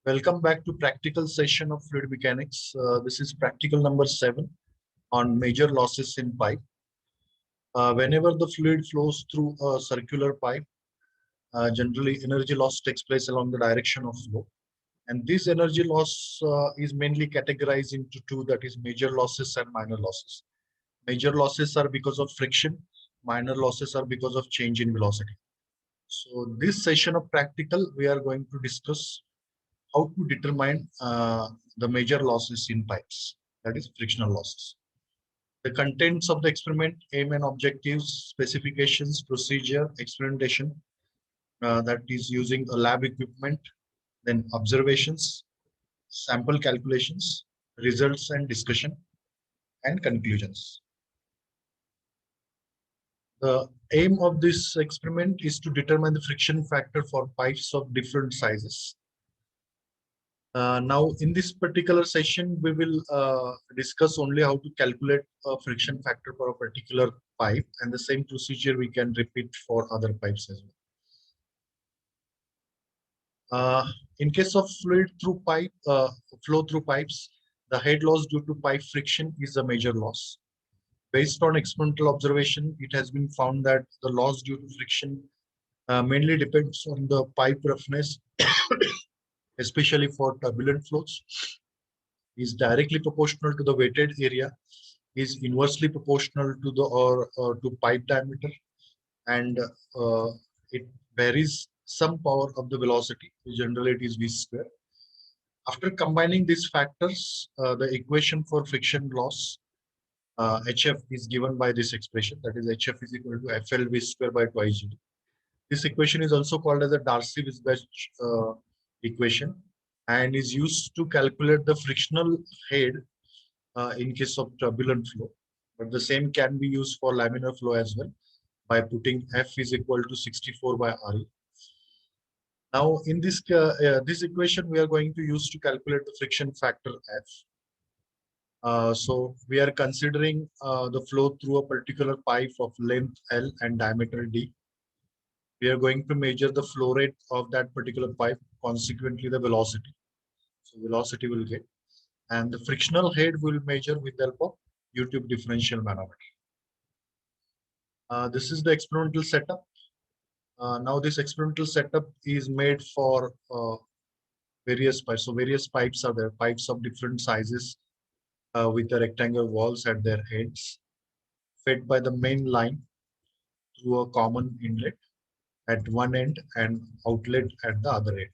Welcome back to practical session of fluid mechanics. This is practical number 7 on major losses in pipe. Whenever the fluid flows through a circular pipe, generally energy loss takes place along the direction of flow. And this energy loss is mainly categorized into two, that is major losses and minor losses. Major losses are because of friction, minor losses are because of change in velocity. So this session of practical, we are going to discuss how to determine the major losses in pipes, that is frictional losses. The contents of the experiment, aim and objectives, specifications, procedure, experimentation, that is using a lab equipment, then observations, sample calculations, results and discussion, and conclusions. The aim of this experiment is to determine the friction factor for pipes of different sizes. Now, in this particular session, we will discuss only how to calculate a friction factor for a particular pipe, and the same procedure we can repeat for other pipes as well. In case of fluid through pipe, flow through pipes, the head loss due to pipe friction is a major loss. Based on experimental observation, it has been found that the loss due to friction mainly depends on the pipe roughness, especially for turbulent flows, is directly proportional to the weighted area, is inversely proportional to the or to pipe diameter, and it varies some power of the velocity. Generally, it is v square. After combining these factors, the equation for friction loss HF is given by this expression, that is HF is equal to FL v square by twice GD. This equation is also called as the Darcy-Weisbach equation and is used to calculate the frictional head in case of turbulent flow. But the same can be used for laminar flow as well by putting F is equal to 64 by RE. Now, in this equation, we are going to use to calculate the friction factor F. So we are considering the flow through a particular pipe of length L and diameter D. We are going to measure the flow rate of that particular pipe, consequently the velocity. So velocity will get, and the frictional head will measure with the help of U-tube differential manometer. This is the experimental setup. Now this experimental setup is made for various pipes. So various pipes are there, pipes of different sizes with the rectangular walls at their heads, fed by the main line through a common inlet at one end and outlet at the other end.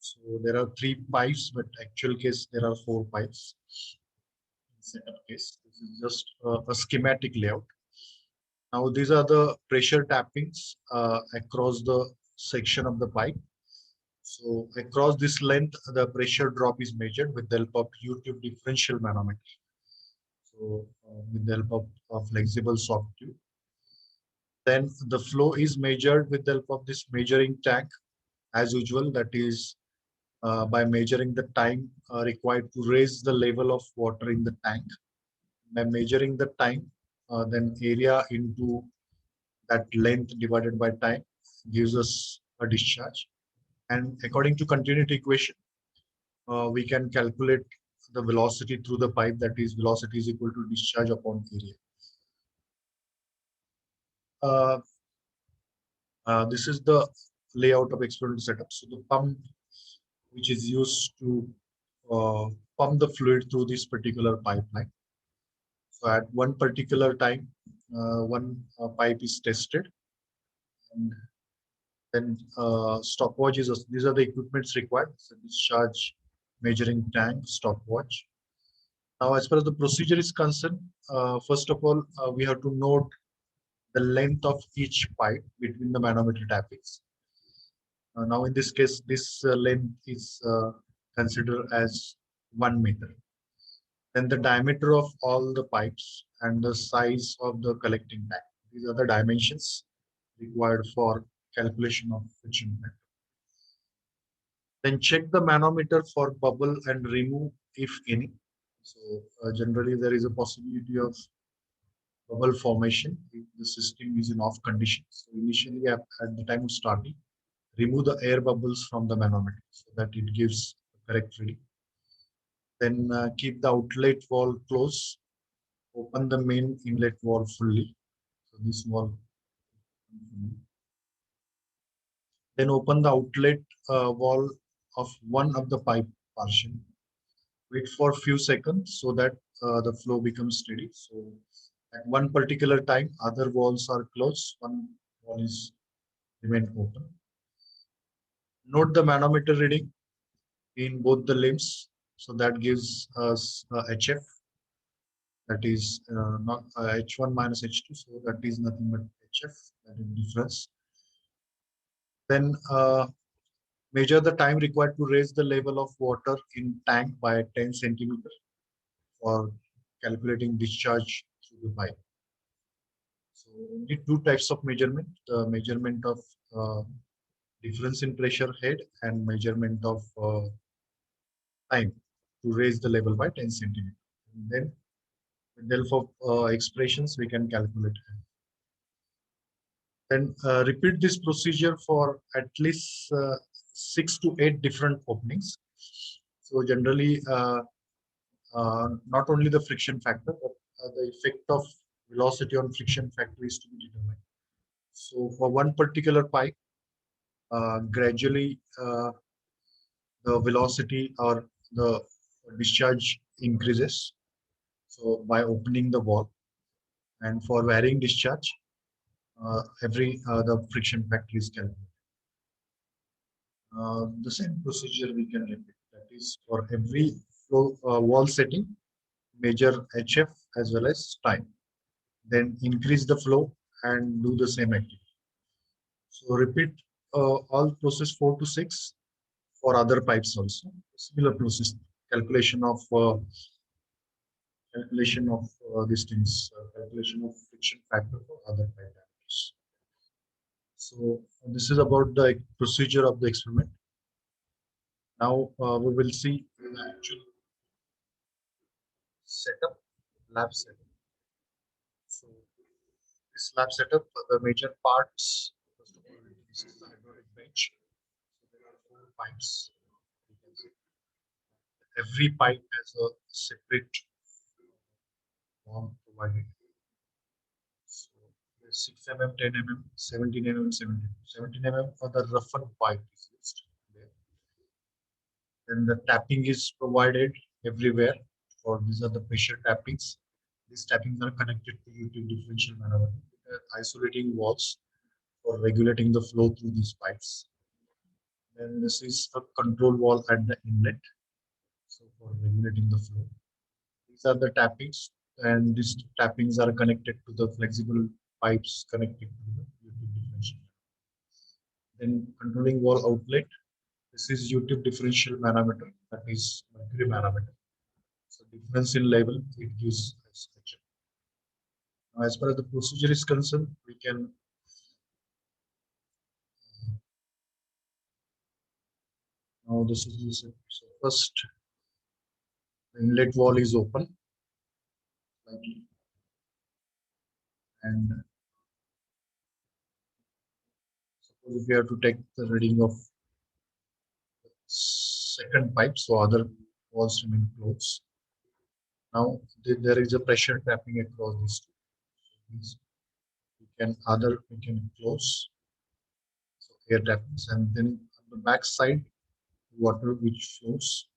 So there are 3 pipes, but actual case there are 4 pipes. In setup case, this is just a schematic layout. Now these are the pressure tappings across the section of the pipe. So across this length, the pressure drop is measured with the help of U-tube differential manometer. So with the help of a flexible soft tube. Then the flow is measured with the help of this measuring tank as usual, that is by measuring the time required to raise the level of water in the tank. By measuring the time, then area into that length divided by time gives us a discharge. And according to continuity equation, we can calculate the velocity through the pipe, that is velocity is equal to discharge upon area. This is the layout of experimental setup. So the pump which is used to pump the fluid through this particular pipeline. So at one particular time, one pipe is tested, and then stopwatch is, these are the equipments required. So discharge measuring tank, stopwatch. Now, as far as the procedure is concerned, first of all, we have to note the length of each pipe between the manometer tappings. Now, in this case, this length is considered as 1 meter. Then the diameter of all the pipes and the size of the collecting tank. These are the dimensions required for calculation of friction factor. Then check the manometer for bubble and remove if any. So generally there is a possibility of bubble formation if the system is in off condition. So initially at the time of starting, remove the air bubbles from the manometer so that it gives the correct reading. Then keep the outlet valve closed. Open the main inlet valve fully. So this valve. Then open the outlet valve of one of the pipe portion. Wait for a few seconds so that the flow becomes steady. So at one particular time, other valves are closed. One valve is remain open. Note the manometer reading in both the limbs. So that gives us HF, that is not H1 minus H2. So that is nothing but HF, that is difference. Then measure the time required to raise the level of water in tank by 10 centimeter for calculating discharge through the pipe. So only two types of measurement: the measurement of uh, difference in pressure head and measurement of time to raise the level by 10 centimeter. And then with help of expressions, we can calculate. Then repeat this procedure for at least 6 to 8 different openings. So generally, not only the friction factor, but the effect of velocity on friction factor is to be determined. So for one particular pipe, gradually the velocity or the discharge increases. So by opening the valve, and for varying discharge, every the friction factor is calculated. The same procedure we can repeat. That is for every flow wall setting, measure HF as well as time. Then increase the flow and do the same activity. So repeat all process 4 to 6 for other pipes also. Similar process, calculation of these things, calculation of friction factor for other pipe diameters. So this is about the procedure of the experiment. Now we will see the actual setup, lab setup. So this lab setup, the major parts. First of all, this is the hydraulic bench. So there are 4 pipes. You can see every pipe has a separate form provided. So there's 6 mm, 10 mm, 17 mm, 17 mm for the roughened pipe is used there. Then the tapping is provided everywhere. For these are the pressure tappings. These tappings are connected to U-tube differential manometer, isolating valves for regulating the flow through these pipes. Then this is a control valve at the inlet, so for regulating the flow. These are the tappings, and these tappings are connected to the flexible pipes connected to the U-tube differential. Then controlling valve outlet. This is U-tube differential manometer, that is mercury manometer. So difference in level it gives as HF. Now, as far as the procedure is concerned, we can now this is so first the inlet valve is open slightly, and suppose if we have to take the reading of second pipe, so other walls remain closed. Now there is a pressure tapping across these two. So we can close, so air tappings, and then on the back side water which flows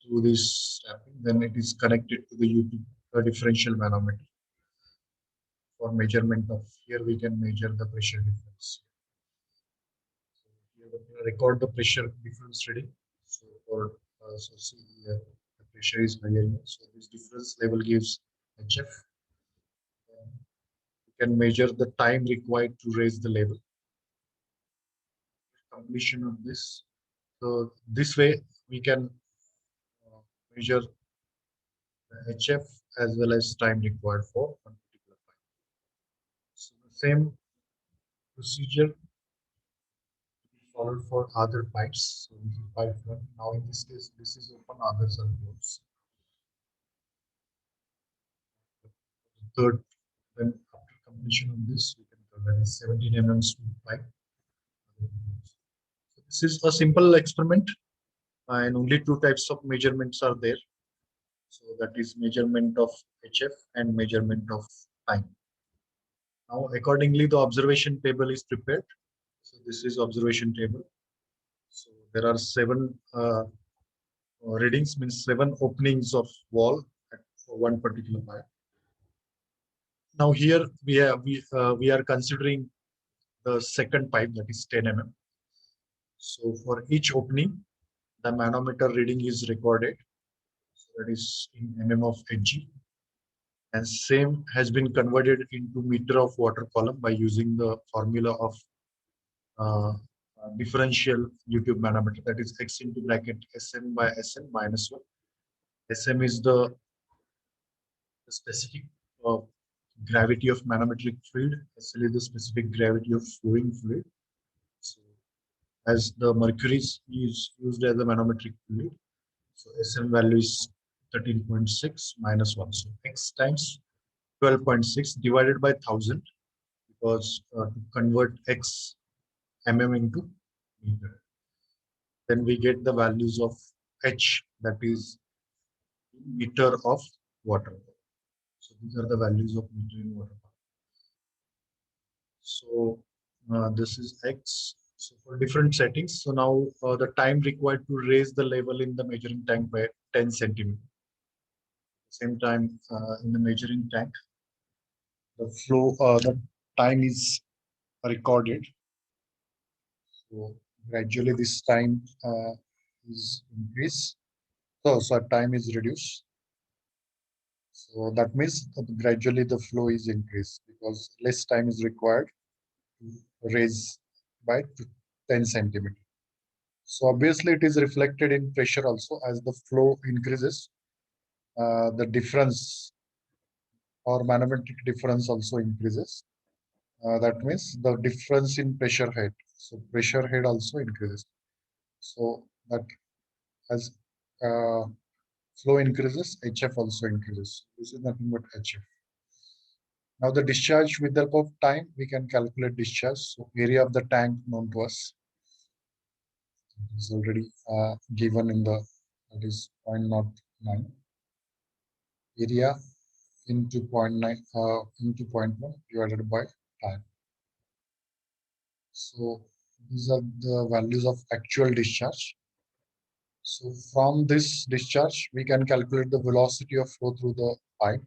through this tapping, then it is connected to the U-tube differential manometer for measurement of, here we can measure the pressure difference. So here we record the pressure difference reading. So for so see here the pressure is higher here. So this difference level gives HF. We can measure the time required to raise the level. Completion of this. So this way we can measure the HF as well as time required for one particular pipe. So the same procedure followed for other pipes. So this is pipe 1. Now in this case, this is open, others are closed. Third, then after completion of this, we can tell that is 17 mm smooth pipe. This is a simple experiment, and only two types of measurements are there. So that is measurement of HF and measurement of time. Now, accordingly, the observation table is prepared. So this is observation table. So there are seven readings, means seven openings of wall at one particular pipe. Now here we are considering the second pipe, that is 10 mm. So for each opening, the manometer reading is recorded. So that is in mm of Hg, and same has been converted into meter of water column by using the formula of uh, differential YouTube manometer, that is x into bracket Sm by Sn minus 1. Sm is the specific uh, gravity of manometric fluid, SL is the specific gravity of flowing fluid. So as the mercury is used as a manometric fluid, so Sm value is 13.6 minus 1. So x times 12.6 divided by 1000, because to convert x mm into meter. Then we get the values of H, that is meter of water. So these are the values of meter in water. So this is X. So for different settings. So now the time required to raise the level in the measuring tank by 10 centimeter. Same time in the measuring tank, the flow, the time is recorded. So gradually this time is increased. So time is reduced. So that means that gradually the flow is increased because less time is required to raise by 10 centimeter. So obviously it is reflected in pressure also. As the flow increases, the difference or manometric difference also increases. That means the difference in pressure head. So pressure head also increases. So that as uh, flow increases, HF also increases. This is nothing but HF. Now the discharge with the help of time, we can calculate discharge. So area of the tank known to us is already given in the, that is 0.09. Area into 0.9 into 0.1 divided by time. So these are the values of actual discharge. So from this discharge, we can calculate the velocity of flow through the pipe.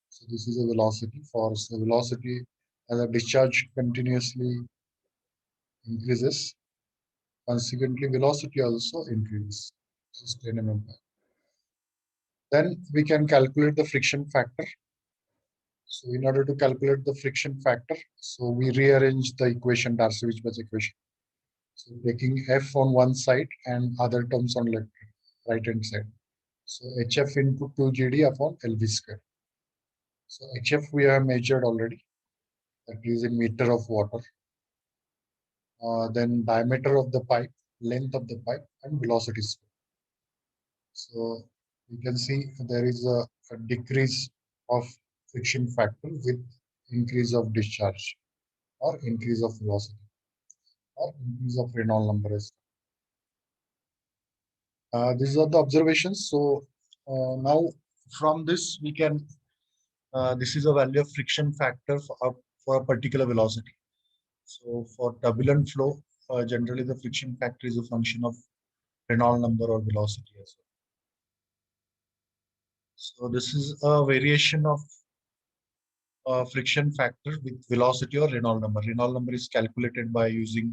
So this is a velocity. For the velocity as a discharge continuously increases, consequently velocity also increases. This is 10 mm. Then we can calculate the friction factor. So in order to calculate the friction factor, so we rearrange the equation, Darcy-Weisbach equation. So taking F on one side and other terms on left, right hand side. So HF into 2GD upon LV square. So HF we have measured already, that is in meter of water. Then diameter of the pipe, length of the pipe, and velocity square. So you can see there is a decrease of friction factor with increase of discharge or increase of velocity or increase of Reynolds number as well. These are the observations. So now from this we can, this is a value of friction factor for a particular velocity. So for turbulent flow, generally the friction factor is a function of Reynolds number or velocity as well. So this is a variation of friction factor with velocity or Reynolds number. Reynolds number is calculated by using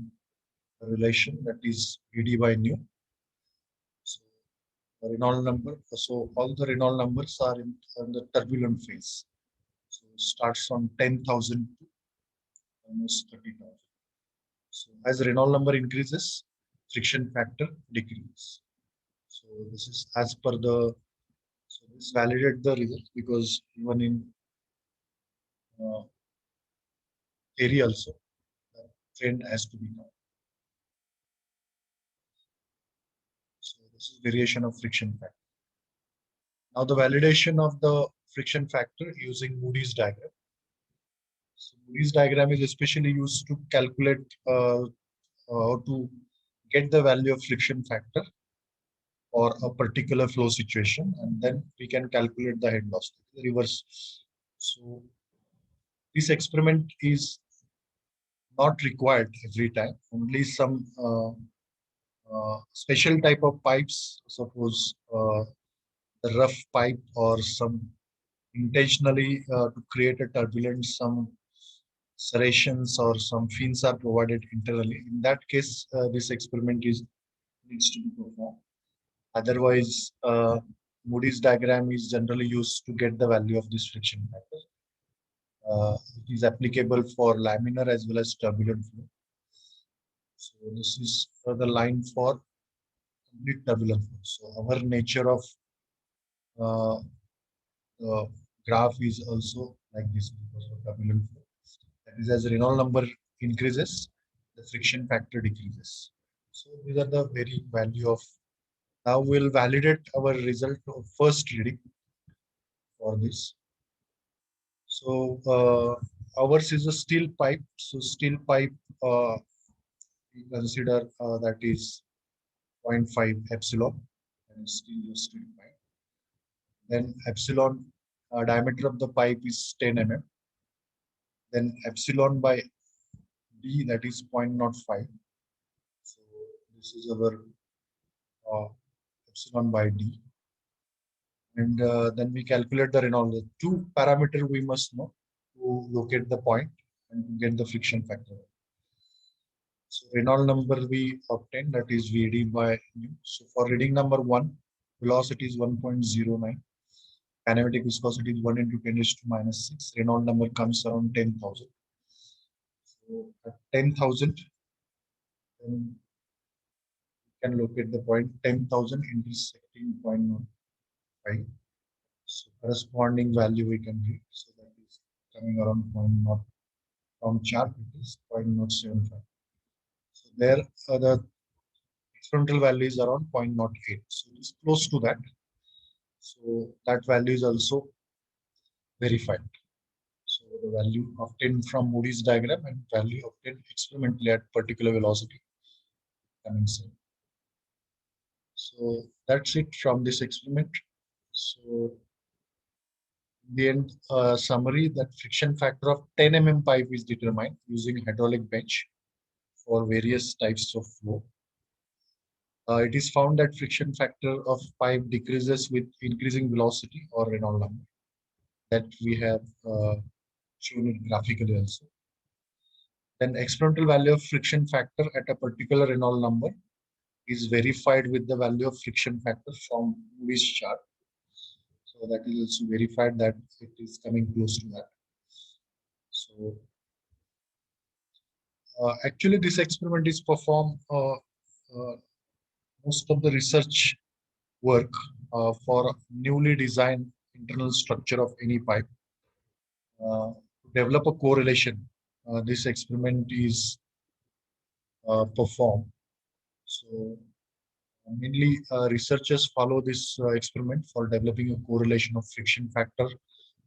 a relation, that is Ed by nu. So the Reynolds number, so all the Reynolds numbers are in the turbulent phase. So it starts from 10,000 to almost 30,000. So as Reynolds number increases, friction factor decreases. So this is as per the, so this validate the result, because even in theory also, the trend has to be known. So this is variation of friction factor. Now the validation of the friction factor using Moody's diagram. So Moody's diagram is especially used to calculate or to get the value of friction factor for a particular flow situation, and then we can calculate the head loss, the reverse. So this experiment is not required every time. Only some special type of pipes, suppose the rough pipe or some intentionally to create a turbulence, some serrations or some fins are provided internally. In that case, this experiment is needs to be performed. Otherwise, Moody's diagram is generally used to get the value of this friction factor. It is applicable for laminar as well as turbulent flow. So this is the line for complete turbulent flow. So our nature of uh, graph is also like this because of turbulent flow. That is, as Reynolds number increases, the friction factor decreases. So these are the very value of. Now we'll validate our result of first reading for this. So ours is a steel pipe. So steel pipe, we consider that is 0.5 epsilon, and steel pipe. Then epsilon diameter of the pipe is 10 mm. Then epsilon by d, that is 0.05. So this is our epsilon by d. And then we calculate the Reynolds. Two parameter we must know to locate the point and to get the friction factor. So Reynolds number we obtain, that is Vd by nu. So for reading number 1, velocity is 1.09. Kinematic viscosity is 1 into 10 raised to minus 6. Reynolds number comes around 10,000. So at 10,000, then we can locate the point 10,000 intersecting 0.05. So corresponding value we can read. So that is coming around 0.0. From chart it is 0.075. So there the experimental value is around 0.08. So it is close to that. So that value is also verified. So the value obtained from Moody's diagram and value obtained experimentally at particular velocity coming same. So that's it from this experiment. So in the end, summary that friction factor of 10 mm pipe is determined using hydraulic bench for various types of flow. It is found that friction factor of pipe decreases with increasing velocity or Reynolds number. That we have shown it graphically also. Then experimental value of friction factor at a particular Reynolds number is verified with the value of friction factor from Moody's chart. So that is also verified that it is coming close to that. So actually this experiment is performed most of the research work for newly designed internal structure of any pipe. To develop a correlation, this experiment is performed. So mainly researchers follow this experiment for developing a correlation of friction factor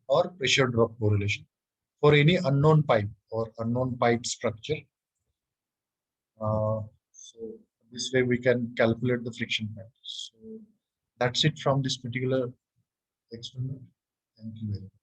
or pressure drop correlation for any unknown pipe or unknown pipe structure. So this way we can calculate the friction factor. So that's it from this particular experiment. Thank you very much.